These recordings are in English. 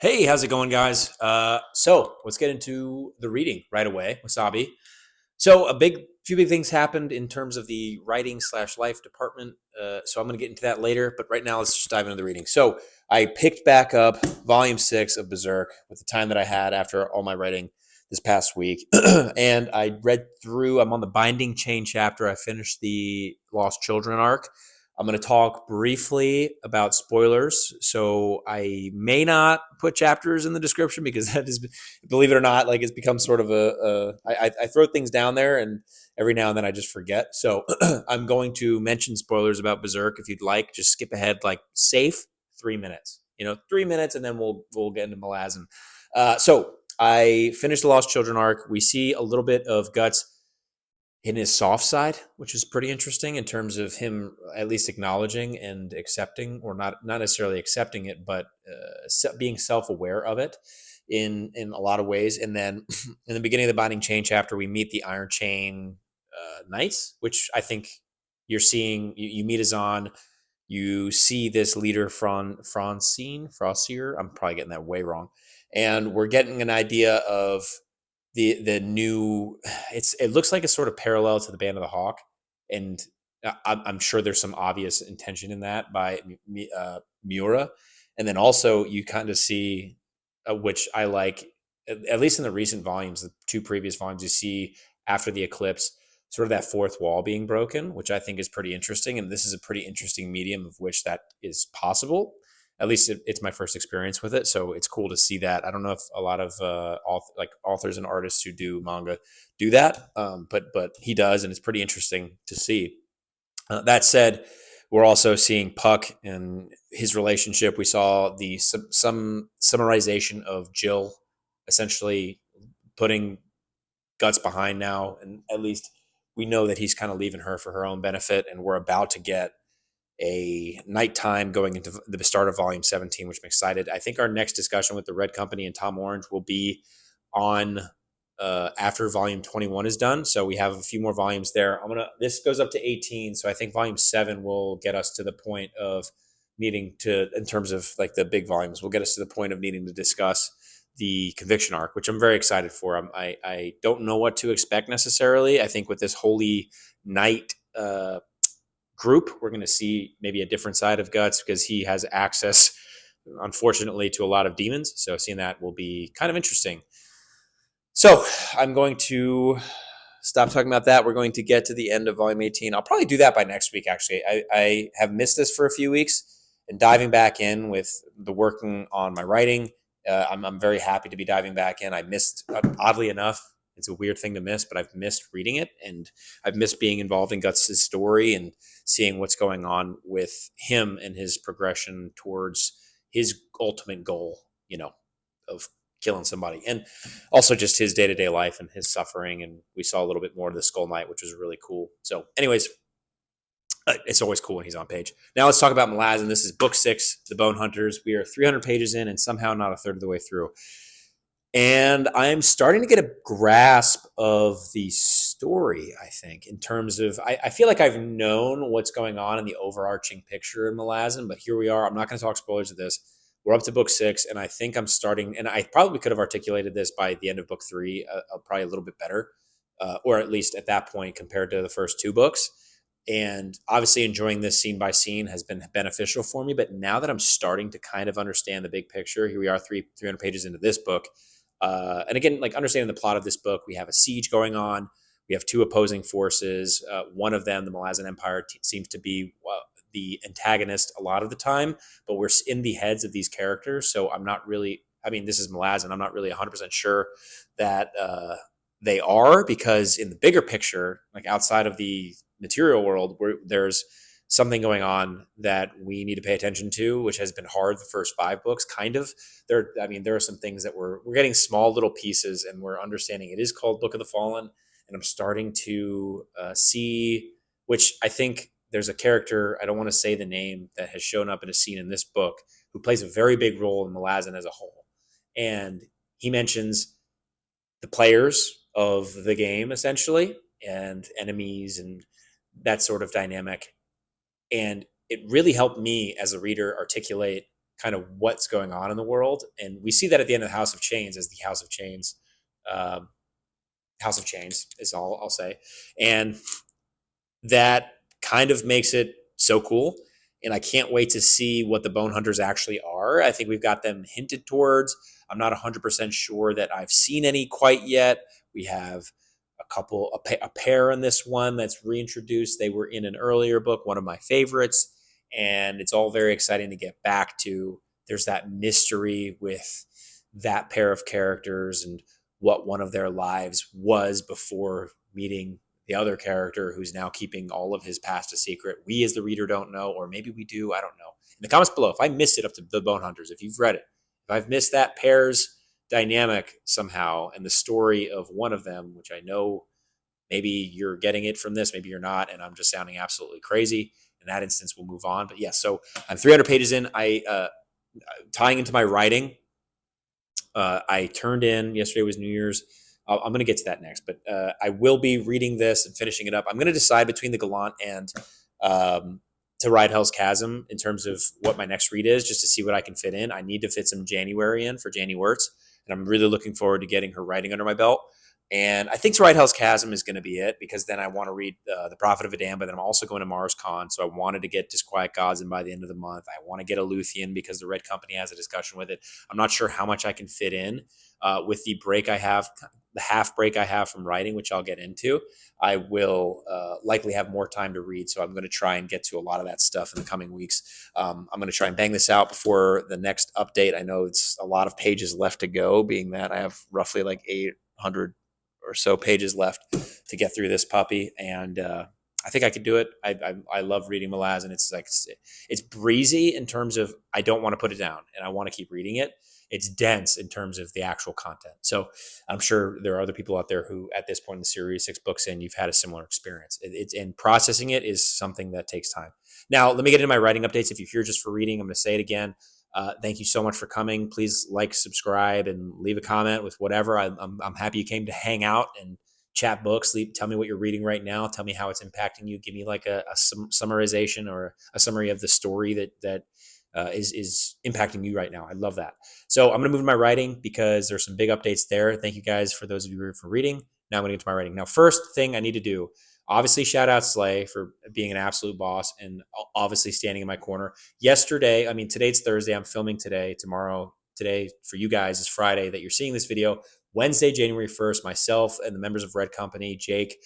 Hey, how's it going, guys? So let's get into the reading right away. Wasabi. So few big things happened in terms of the writing slash life department. So I'm going to get into that later. But right now, let's just dive into the reading. So I picked back up Volume 6 of Berserk with the time that I had after all my writing this past week, and I read through. I'm on the Binding Chain chapter. I finished the Lost Children arc. I'm going to talk briefly about spoilers. So I may not put chapters in the description because that is, believe it or not, like it's become sort of I throw things down there and every now and then I just forget. So I'm going to mention spoilers about Berserk. If you'd like, just skip ahead, like safe 3 minutes, 3 minutes, and then we'll get into Malazan. So I finished the Lost Children arc. We see a little bit of Guts in his soft side, which is pretty interesting in terms of him at least acknowledging and accepting, or not necessarily accepting it, but being self-aware of it in a lot of ways. And then in the beginning of the Binding Chain chapter, we meet the Iron Chain Knights, which I think you're seeing. You meet Azan, you see this leader Francine. I'm probably getting that way wrong, and we're getting an idea of the new. It looks like a sort of parallel to the Band of the Hawk, and I'm sure there's some obvious intention in that by Miura, and then also you kind of see, which I like, at least in the recent volumes, the two previous volumes, you see after the eclipse, sort of that fourth wall being broken, which I think is pretty interesting, and this is a pretty interesting medium of which that is possible. At least it's my first experience with it, so it's cool to see that. I don't know if a lot of authors and artists who do manga do that, but he does, and it's pretty interesting to see. That said, we're also seeing Puck and his relationship. We saw some summarization of Jill essentially putting Guts behind now, and at least we know that he's kind of leaving her for her own benefit, and we're about to get a nighttime going into the start of volume 17, which I'm excited. I think our next discussion with the Red Company and Tom Orange will be on after volume 21 is done. So we have a few more volumes there. This goes up to 18. So I think volume 7 will get us to the point of needing to, in terms of like the big volumes, will get us to the point of needing to discuss the conviction arc, which I'm very excited for. I don't know what to expect necessarily. I think with this Holy Knight group, we're going to see maybe a different side of Guts because he has access, unfortunately, to a lot of demons. So seeing that will be kind of interesting. So I'm going to stop talking about that. We're going to get to the end of volume 18. I'll probably do that by next week, actually. I have missed this for a few weeks, and diving back in with the working on my writing. I'm very happy to be diving back in. I missed, oddly enough, it's a weird thing to miss, but I've missed reading it, and I've missed being involved in Guts' story and seeing what's going on with him and his progression towards his ultimate goal, of killing somebody, and also just his day-to-day life and his suffering. And we saw a little bit more of the Skull Knight, which was really cool. So anyways, it's always cool when he's on page. Now let's talk about Malazan. This is book 6, The Bonehunters. We are 300 pages in and somehow not a third of the way through. And I'm starting to get a grasp of the story, I think, in terms of, I feel like I've known what's going on in the overarching picture in Malazan, but here we are. I'm not going to talk spoilers of this. We're up to book 6, and I think I'm starting, and I probably could have articulated this by the end of book 3, probably a little bit better, or at least at that point compared to the first 2 books. And obviously enjoying this scene by scene has been beneficial for me. But now that I'm starting to kind of understand the big picture, here we are 300 pages into this book. And again, like understanding the plot of this book, we have a siege going on. We have 2 opposing forces. One of them, the Malazan Empire, seems to be the antagonist a lot of the time, but we're in the heads of these characters. So I'm not really, this is Malazan. I'm not really 100% sure that they are, because in the bigger picture, like outside of the material world, where there's something going on that we need to pay attention to, which has been hard the first 5 books, kind of. There are some things that we're getting small little pieces, and we're understanding it is called Book of the Fallen, and I'm starting to see, which I think there's a character, I don't want to say the name, that has shown up in a scene in this book who plays a very big role in Malazan as a whole. And he mentions the players of the game, essentially, and enemies and that sort of dynamic. And it really helped me as a reader articulate kind of what's going on in the world. And we see that at the end of the House of Chains as the House of Chains. House of Chains is all I'll say. And that kind of makes it so cool. And I can't wait to see what the Bonehunters actually are. I think we've got them hinted towards. I'm not 100% sure that I've seen any quite yet. We have a pair in this one that's reintroduced. They were in an earlier book, one of my favorites. And it's all very exciting to get back to. There's that mystery with that pair of characters and what one of their lives was before meeting the other character who's now keeping all of his past a secret. We as the reader don't know, or maybe we do, I don't know. In the comments below, if I missed it up to the Bonehunters, if you've read it, if I've missed that pair's dynamic somehow and the story of one of them, which I know maybe you're getting it from this, maybe you're not, and I'm just sounding absolutely crazy. In that instance, we'll move on. But yes, so I'm 300 pages in. Tying into my writing, I turned in, yesterday was New Year's. I'm going to get to that next, but I will be reading this and finishing it up. I'm going to decide between the Gallant and To Ride Hell's Chasm in terms of what my next read is, just to see what I can fit in. I need to fit some January in for Janie Wirtz, and I'm really looking forward to getting her writing under my belt. And I think To Ride Hell's Chasm is going to be it, because then I want to read The Prophet of Adan, but then I'm also going to Mars Con, so I wanted to get Disquiet Gods in by the end of the month. I want to get a Luthien because the Red Company has a discussion with it. I'm not sure how much I can fit in with the break I have, the half break I have from writing, which I'll get into. I will likely have more time to read, so I'm going to try and get to a lot of that stuff in the coming weeks. I'm going to try and bang this out before the next update. I know it's a lot of pages left to go, being that I have roughly like 800 or so pages left to get through this puppy, and I think I could do it. I love reading Malazan. It's breezy in terms of I don't want to put it down, and I want to keep reading it. It's dense in terms of the actual content. So I'm sure there are other people out there who, at this point in the series, 6 books in, you've had a similar experience. And processing it is something that takes time. Now, let me get into my writing updates. If you're here just for reading, I'm going to say it again. Thank you so much for coming. Please like, subscribe, and leave a comment with whatever. I'm happy you came to hang out and chat books. Tell me what you're reading right now. Tell me how it's impacting you. Give me like a summarization or a summary of the story that is impacting you right now. I love that. So I'm going to move to my writing because there's some big updates there. Thank you guys for those of you who are for reading. Now I'm going to get to my writing. Now, first thing I need to do, obviously shout out Slay for being an absolute boss and obviously standing in my corner. Today's Thursday. I'm filming today. Today for you guys is Friday that you're seeing this video. Wednesday, January 1st, myself and the members of Red Company, Jake,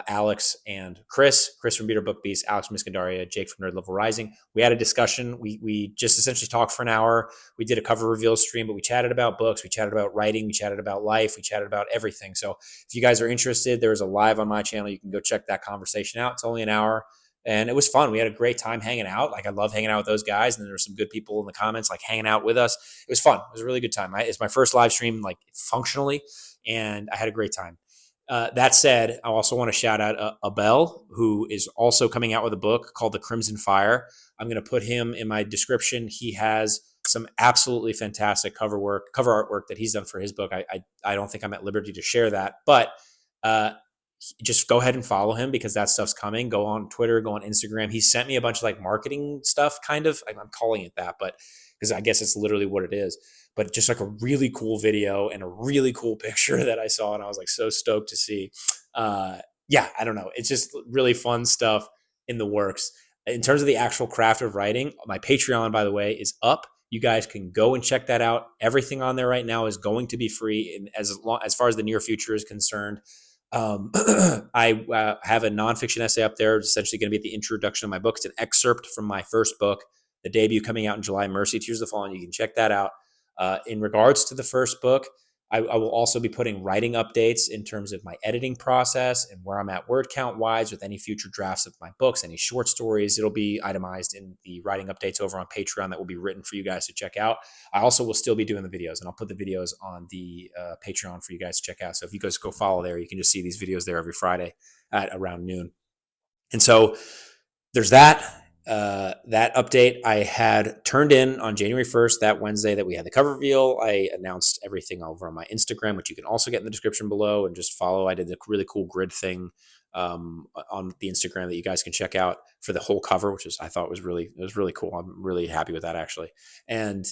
Alex, and Chris from Beater Book Beast, Alex Miscandaria, Jake from Nerd Level Rising. We had a discussion. We just essentially talked for an hour. We did a cover reveal stream, but we chatted about books. We chatted about writing. We chatted about life. We chatted about everything. So if you guys are interested, there's a live on my channel. You can go check that conversation out. It's only an hour. And it was fun. We had a great time hanging out. Like, I love hanging out with those guys. And there were some good people in the comments, like, hanging out with us. It was fun. It was a really good time. It's my first live stream, like, functionally, and I had a great time. That said, I also want to shout out Abel, who is also coming out with a book called The Crimson Fire. I'm going to put him in my description. He has some absolutely fantastic cover artwork that he's done for his book. I don't think I'm at liberty to share that, but just go ahead and follow him because that stuff's coming. Go on Twitter, go on Instagram. He sent me a bunch of like marketing stuff, kind of. I'm calling it that, but because I guess it's literally what it is. But just like a really cool video and a really cool picture that I saw, and I was like so stoked to see. Yeah, I don't know. It's just really fun stuff in the works. In terms of the actual craft of writing, my Patreon, by the way, is up. You guys can go and check that out. Everything on there right now is going to be free, and as far as the near future is concerned. I have a nonfiction essay up there. It's essentially going to be at the introduction of my book. It's an excerpt from my first book, the debut coming out in July, Mercy, Tears of the Fallen. You can check that out. In regards to the first book, I will also be putting writing updates in terms of my editing process and where I'm at word count wise with any future drafts of my books, any short stories. It'll be itemized in the writing updates over on Patreon that will be written for you guys to check out. I also will still be doing the videos, and I'll put the videos on the Patreon for you guys to check out. So if you guys go follow there, you can just see these videos there every Friday at around noon. And so there's that. that update I had turned in on January 1st, that Wednesday that we had the cover reveal. I announced everything over on my Instagram, which you can also get in the description below and just follow. I did a really cool grid thing on the Instagram that you guys can check out for the whole cover, which I thought was really cool. I'm really happy with that actually. And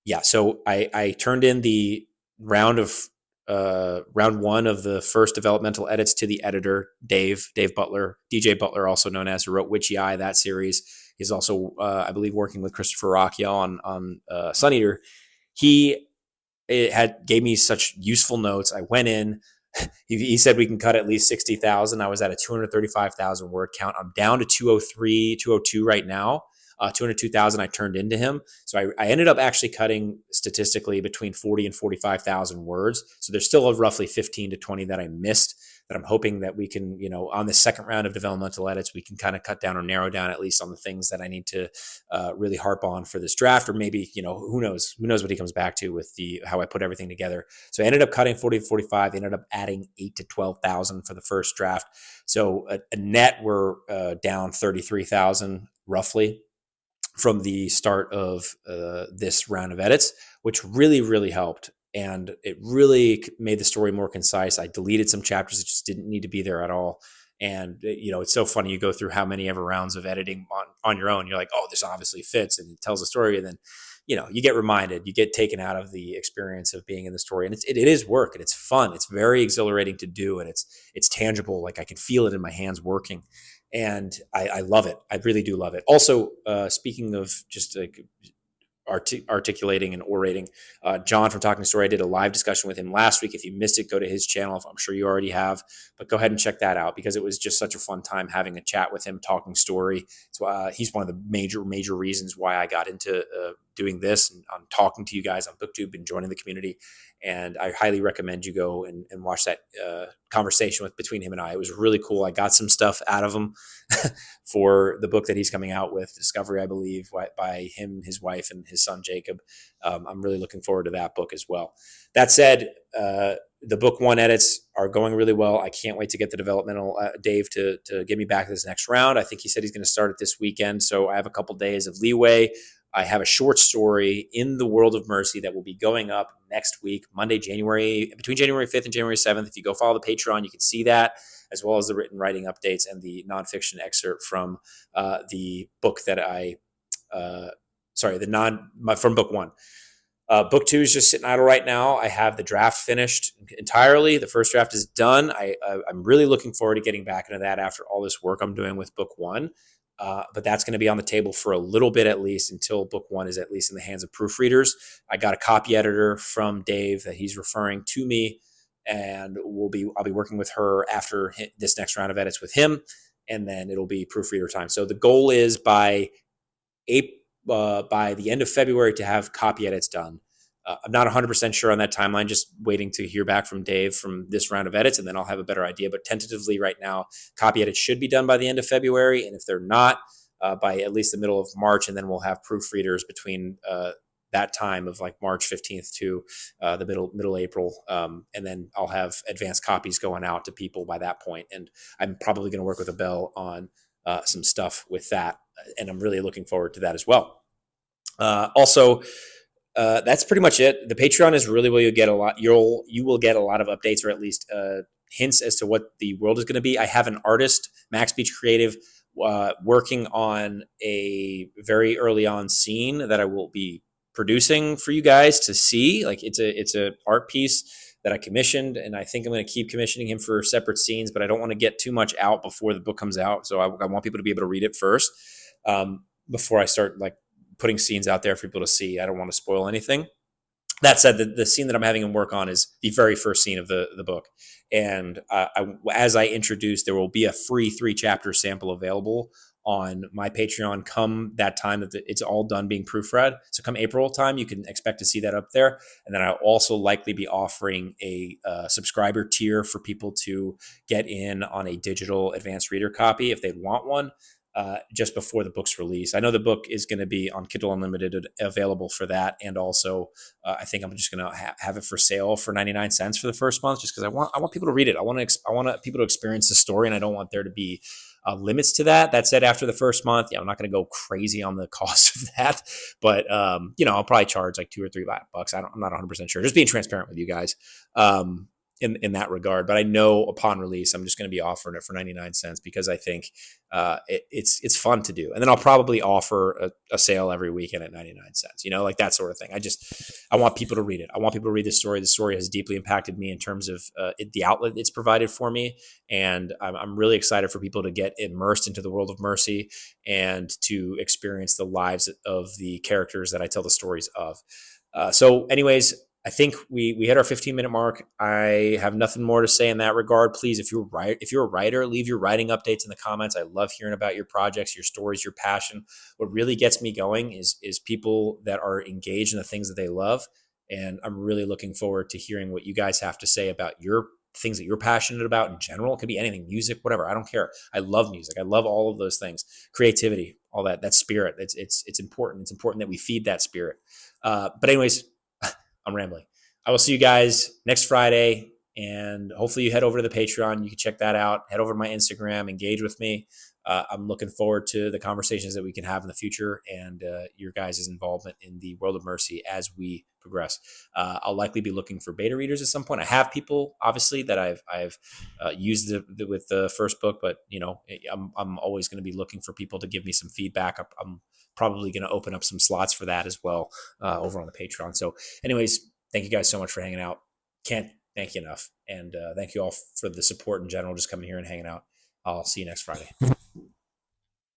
yeah, so I turned in the round one of the first developmental edits to the editor, Dave Butler, DJ Butler, also known as, who wrote Witchy Eye, that series. He's also, I believe, working with Christopher Rocchio on Sun Eater. He gave me such useful notes. I went in. He said we can cut at least 60,000. I was at a 235,000 word count. I'm down to 203, 202 right now. 202,000 I turned into him. So I ended up actually cutting statistically between 40 and 45,000 words. So there's still a roughly 15 to 20 that I missed, that I'm hoping that we can, on the second round of developmental edits, we can kind of cut down or narrow down at least on the things that I need to really harp on for this draft, or maybe, who knows what he comes back to with how I put everything together. So I ended up cutting 40 to 45, ended up adding 8 to 12,000 for the first draft. So a net, we're down 33,000 roughly from the start of this round of edits, which really helped. And it really made the story more concise. I deleted some chapters that just didn't need to be there at all. And, it's so funny. You go through how many ever rounds of editing on your own. You're like, oh, this obviously fits, and it tells a story. And then, you get reminded, you get taken out of the experience of being in the story. And it is work, and it's fun. It's very exhilarating to do. And it's tangible. Like, I can feel it in my hands working. And I love it. I really do love it. Also, speaking of just like articulating and orating, John from Talking Story, I did a live discussion with him last week. If you missed it, go to his channel. I'm sure you already have, but go ahead and check that out, because it was just such a fun time having a chat with him, talking story. So he's one of the major reasons why I got into doing this, and I'm talking to you guys on BookTube and joining the community. And I highly recommend you go and watch that conversation between him and I. It was really cool. I got some stuff out of him for the book that he's coming out with, Discovery, I believe, by him, his wife, and his son, Jacob. I'm really looking forward to that book as well. That said, the book one edits are going really well. I can't wait to get the developmental Dave to get me back to this next round. I think he said he's going to start it this weekend, so I have a couple days of leeway. I have a short story in the World of Mercy that will be going up next week, Monday, between January 5th and January 7th. If you go follow the Patreon, you can see that, as well as the written writing updates and the nonfiction excerpt from the book that from book one. Book two is just sitting idle right now. I have the draft finished entirely. The first draft is done. I'm really looking forward to getting back into that after all this work I'm doing with book one. But that's going to be on the table for a little bit, at least until book one is at least in the hands of proofreaders. I got a copy editor from Dave that he's referring to me, and I'll be working with her after this next round of edits with him, and then it'll be proofreader time. So the goal is by the end of February to have copy edits done. I'm not 100% sure on that timeline, just waiting to hear back from Dave from this round of edits, and then I'll have a better idea. But tentatively right now, copy edits should be done by the end of February. And if they're not, by at least the middle of March, and then we'll have proofreaders between that time of like March 15th to the middle April. And then I'll have advanced copies going out to people by that point. And I'm probably going to work with Abel on some stuff with that. And I'm really looking forward to that as well. Also, that's pretty much it. The Patreon is really where you get a lot. You will get a lot of updates, or at least hints as to what the world is going to be. I have an artist, Max Beach Creative, working on a very early on scene that I will be producing for you guys to see. Like, it's a art piece that I commissioned, and I think I'm going to keep commissioning him for separate scenes, but I don't want to get too much out before the book comes out. So I want people to be able to read it first before I start like putting scenes out there for people to see. I don't want to spoil anything. That said, the scene that I'm having him work on is the very first scene of the book. And as I introduce, there will be a free 3-chapter sample available on my Patreon come that time that it's all done being proofread. So come April time, you can expect to see that up there. And then I'll also likely be offering a subscriber tier for people to get in on a digital advanced reader copy if they want one. Just before the book's release. I know the book is going to be on Kindle Unlimited available for that. And also, I think I'm just going to have it for sale for 99 cents for the first month, just because I want people to read it. I want people to experience the story, and I don't want there to be limits to that. That said, after the first month, I'm not going to go crazy on the cost of that, but I'll probably charge like $2 or $3. I'm not 100% sure. Just being transparent with you guys. In that regard, but I know upon release I'm just going to be offering it for 99 cents because I think it's fun to do, and then I'll probably offer a sale every weekend at 99 cents, like that sort of thing. I want people to read it. I want people to read the story. The story has deeply impacted me in terms of the outlet it's provided for me, and I'm really excited for people to get immersed into the world of Mercy and to experience the lives of the characters that I tell the stories of. So anyways, I think we hit our 15-minute mark. I have nothing more to say in that regard. Please, if you're a writer, leave your writing updates in the comments. I love hearing about your projects, your stories, your passion. What really gets me going is people that are engaged in the things that they love. And I'm really looking forward to hearing what you guys have to say about your things that you're passionate about in general. It could be anything, music, whatever. I don't care. I love music. I love all of those things. Creativity, all that spirit. It's important. It's important that we feed that spirit. But anyways, I'm rambling. I will see you guys next Friday, and hopefully you head over to the Patreon. You can check that out. Head over to my Instagram, engage with me. I'm looking forward to the conversations that we can have in the future and your guys' involvement in the world of Mercy as we progress. I'll likely be looking for beta readers at some point. I have people, obviously, that I've used with the first book, but I'm always going to be looking for people to give me some feedback. I'm probably going to open up some slots for that as well over on the Patreon. So anyways, thank you guys so much for hanging out. Can't thank you enough. And thank you all for the support in general, just coming here and hanging out. I'll see you next Friday.